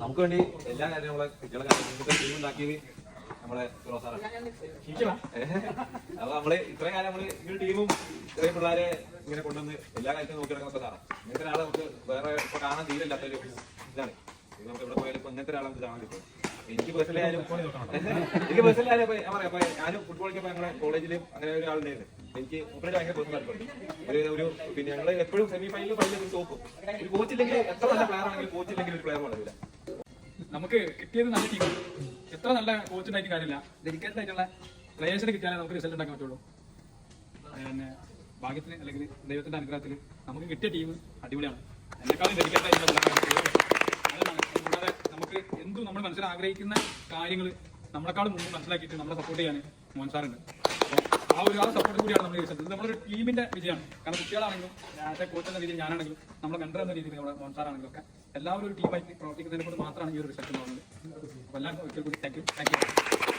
നമുക്ക് വേണ്ടി എല്ലാ കാര്യവും നമ്മളെ കുട്ടികളെ ടീം ഉണ്ടാക്കിയത് നമ്മളെ ഫിറോസാറാണ്. അപ്പൊ നമ്മള് ഇത്രയും കാലം നമ്മള് ഈ ഒരു ടീമും ഇത്രയും പിള്ളേരെ ഇങ്ങനെ കൊണ്ടുവന്ന് എല്ലാ കാര്യത്തിലും നോക്കി നടക്കുന്ന സാറാണ്. ഇങ്ങനത്തെ ഒരാളെ നമുക്ക് വേറെ ഇപ്പൊ കാണാൻ തീരില്ലാത്തൊരു ഇതാണ്. നമുക്ക് എവിടെ പോയാലും ഇപ്പൊ ഇങ്ങനത്തെ ഒരാളെ നമുക്ക് കാണാൻ കിട്ടും. എനിക്ക് പേഴ്സണലി ആയാലും ഞാൻ പറയാം, അപ്പൊ ഞാനും ഫുട്ബോൾ കളിക്കുമ്പോൾ ഞങ്ങളുടെ കോളേജിലും അങ്ങനെ ഒരാളുണ്ടായിരുന്നു. എനിക്ക് മുപ്പത് ഭയങ്കര പേഴ്സണൽ താല്പര്യം ഒരു പിന്നെ ഞങ്ങൾ എപ്പോഴും സെമി ഫൈനലിൽ തോക്കും. ഒരു കോച്ച് ഇല്ലെങ്കിൽ എത്ര നല്ല പ്ലെയർ ആണെങ്കിലും കോച്ച് ഇല്ലെങ്കിൽ ഒരു പ്ലെയർ വളരില്ല. നമുക്ക് കിട്ടിയത് നല്ല ടീമാണ്. എത്ര നല്ല കോച്ച് ഉണ്ടായിട്ട് കാര്യമില്ല, ഡെഡിക്കേറ്റഡ് ആയിട്ടുള്ള പ്ലേയേഴ്സിനെ കിട്ടിയാലേ നമുക്ക് റിസൾട്ട് ഉണ്ടാക്കാൻ പറ്റുള്ളൂ. പിന്നെ ഭാഗ്യത്തിന് അല്ലെങ്കിൽ ദൈവത്തിന്റെ അനുഗ്രഹത്തിൽ നമുക്ക് കിട്ടിയ ടീം അടിപൊളിയാണ്. എന്നെക്കാളും ഡെഡിക്കേറ്റഡ് ആയിട്ടുള്ള കൂടാതെ നമുക്ക് എന്തും നമ്മൾ മനസ്സിൽ ആഗ്രഹിക്കുന്ന കാര്യങ്ങൾ നമ്മളെക്കാളും മുമ്പ് മനസ്സിലാക്കിയിട്ട് നമ്മളെ സപ്പോർട്ട് ചെയ്യാൻ മോഹൻ സാറുണ്ട്. അപ്പോൾ ആ ഒരു സപ്പോർട്ട് കൂടിയാണ് നമ്മൾ റിസൾട്ട്. ഇത് നമ്മളൊരു ടീമിന്റെ വിജയമാണ്. കാരണം കുട്ടികളാണെങ്കിലും ആസ് എ കോച്ച് എന്ന രീതിയിൽ ഞാനാണെങ്കിലും നമ്മുടെ മെന്റർ എന്ന രീതിയിൽ നമ്മുടെ മോഹൻ സാറാണെങ്കിലും ഒക്കെ എല്ലാവരും ഒരു ടീമായിട്ട് പ്രവർത്തിക്കുന്നതിനെ കൊണ്ട് മാത്രമാണ് ഈ ഒരു റിസൾട്ട് എന്ന് പറയുന്നത്. അപ്പോൾ എല്ലാവർക്കും ഒരിക്കൽ കൂടി താങ്ക് യു.